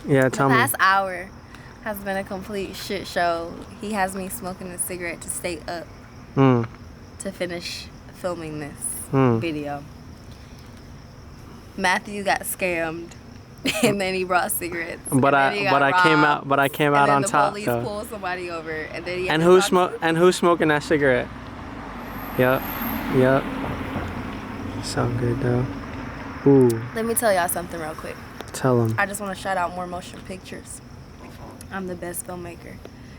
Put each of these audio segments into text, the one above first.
Yeah, tell me. The past hour has been a complete shit show. He has me smoking a cigarette to stay up to finish filming this video. Matthew got scammed, and then he brought cigarettes. But I came out on top. And then the police though. pulled somebody over, and then he had And to who's smoking that cigarette? Yep. Sound good though. Ooh. Let me tell y'all something real quick. Tell them. I just want to shout out More Motion Pictures. I'm the best filmmaker.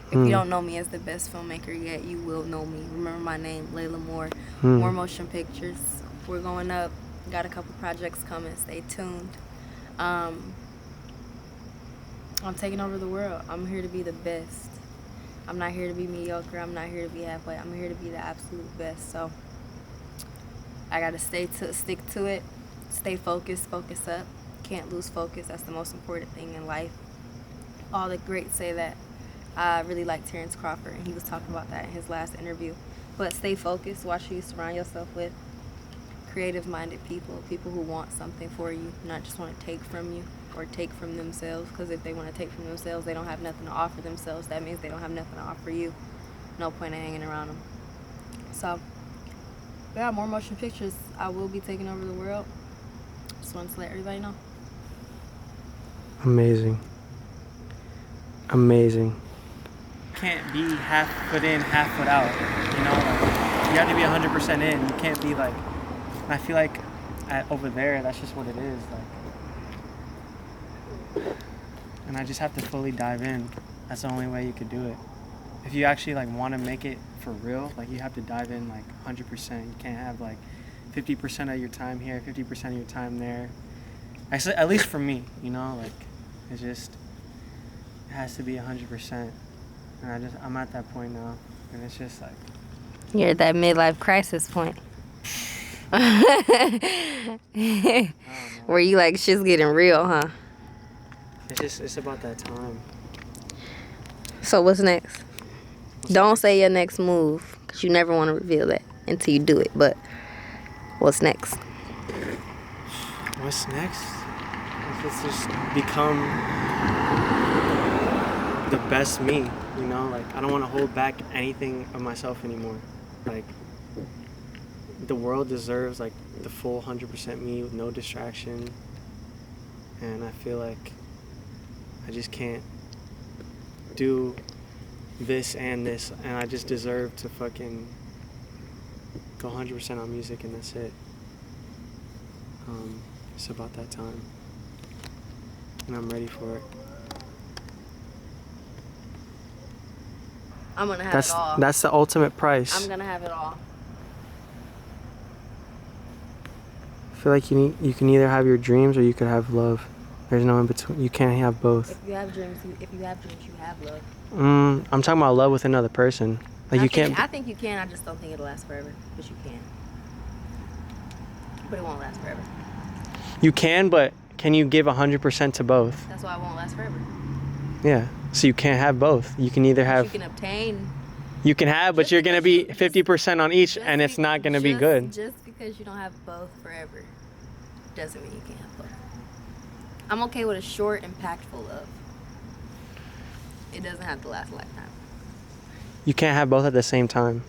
If you don't know me as the best filmmaker yet, you will know me. Remember my name, Layla Moore. More Motion Pictures. We're going up. Got a couple projects coming. Stay tuned. I'm taking over the world. I'm here to be the best. I'm not here to be mediocre. I'm not here to be halfway. I'm here to be the absolute best. So I gotta stick to it. Stay focused. Focus up. Can't lose focus. That's the most important thing in life. All the greats say that. I really like Terrence Crawford, and he was talking about that in his last interview. But stay focused. Watch who you surround yourself with. Creative-minded people who want something for you, not just want to take from you or take from themselves. Because if they want to take from themselves, they don't have nothing to offer themselves. That means they don't have nothing to offer you. No point in hanging around them. So, yeah, More Motion Pictures. I will be taking over the world. Just wanted to let everybody know. Amazing. Can't be half foot in, half foot out. You know, like, you have to be 100% in. You can't be like. I feel like over there, that's just what it is. Like, and I just have to fully dive in. That's the only way you could do it. If you actually like want to make it for real, like you have to dive in like 100%. You can't have like 50% of your time here, 50% of your time there. At least for me, you know, like it has to be 100%. And I'm at that point now, and it's just like. You're at that midlife crisis point. Where you like shit's getting real, huh? It's about that time. So what's next? Don't say your next move, because you never want to reveal that until you do it. But what's next? What's next? Let's just become the best me, you know? Like, I don't want to hold back anything of myself anymore. Like, the world deserves like the full 100% me with no distraction, and I feel like I just can't do this and this, and I just deserve to fucking go 100% on music, and that's it. It's about that time, and I'm ready for it. I'm gonna have it all. That's the ultimate price. I'm gonna have it all. I feel like you can either have your dreams or you could have love. There's no in between. You can't have both. If you have dreams, you have love. I'm talking about love with another person. Like you can't. I think you can. I just don't think it'll last forever. But you can. But it won't last forever. You can, but can you give 100% to both? That's why it won't last forever. Yeah. So you can't have both. You can either have. You can obtain. You can have, but you're gonna be 50% on each, and it's not gonna be good. Just because you don't have both forever doesn't mean you can't have both. I'm okay with a short, impactful love. It doesn't have to last a lifetime. You can't have both at the same time.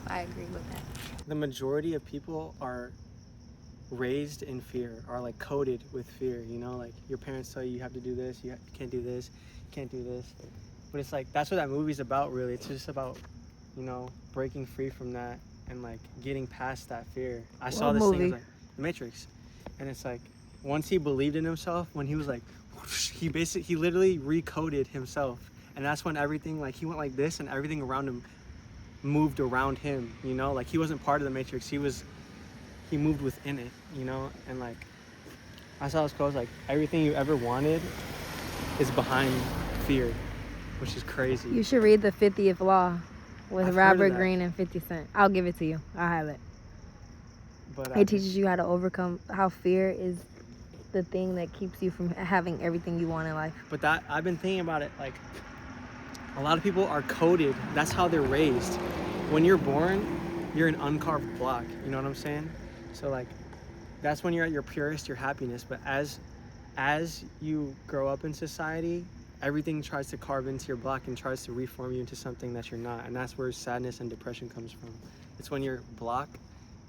I agree with that. The majority of people are raised in fear, are like coded with fear, you know, like your parents tell you have to do this, you can't do this, you can't do this. But it's like, that's what that movie's about, really. It's just about, you know, breaking free from that and like getting past that fear. I saw this thing, like The Matrix, and it's like once he believed in himself, when he was like whoosh, he literally recoded himself, and that's when everything, like, he went like this and everything around him moved around him, you know, like he wasn't part of the Matrix, he moved within it, you know. And like I saw this quote, like, everything you ever wanted is behind fear, which is crazy. You should read The 50th Law with Robert Greene and 50 Cent. I'll give it to you. I'll have it. But it teaches you how to overcome, how fear is the thing that keeps you from having everything you want in life. But that, I've been thinking about it, like, a lot of people are coded. That's how they're raised. When you're born, you're an uncarved block. You know what I'm saying? So, like, that's when you're at your purest, your happiness. But as as you grow up in society, everything tries to carve into your block and tries to reform you into something that you're not. And that's where sadness and depression comes from. It's when your block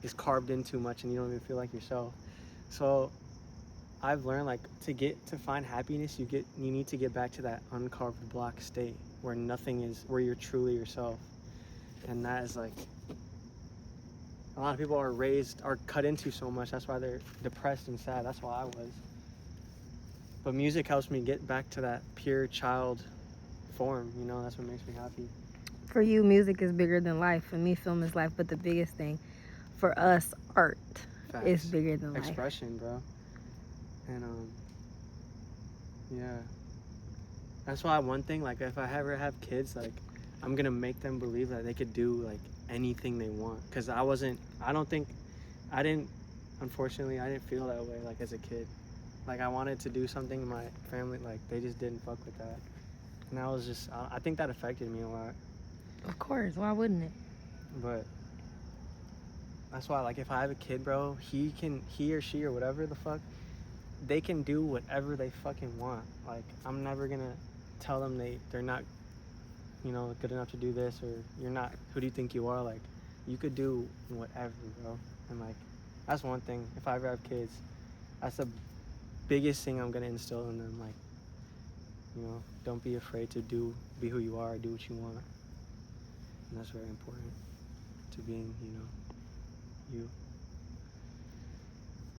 is carved in too much and you don't even feel like yourself. So I've learned, like, to find happiness, you need to get back to that uncarved block state where nothing is, where you're truly yourself. And that is like, a lot of people are cut into so much. That's why they're depressed and sad. That's why I was. But music helps me get back to that pure child form, you know. That's what makes me happy. For you, music is bigger than life. For me, film is life. But the biggest thing for us, art is bigger than life. Expression, bro. And yeah, that's why one thing, like, if I ever have kids, like, I'm gonna make them believe that they could do like anything they want. Because unfortunately, I didn't feel that way, like, as a kid. Like, I wanted to do something in my family, like, they just didn't fuck with that. And I think that affected me a lot. Of course, why wouldn't it? But that's why, like, if I have a kid, bro, he or she or whatever the fuck, they can do whatever they fucking want. Like, I'm never gonna tell them they're not, you know, good enough to do this, or you're not, who do you think you are? Like, you could do whatever, bro. And, like, that's one thing. If I ever have kids, that's the biggest thing I'm gonna instill in them. Like, you know, don't be afraid to be who you are, do what you want. And that's very important to being, you know, you.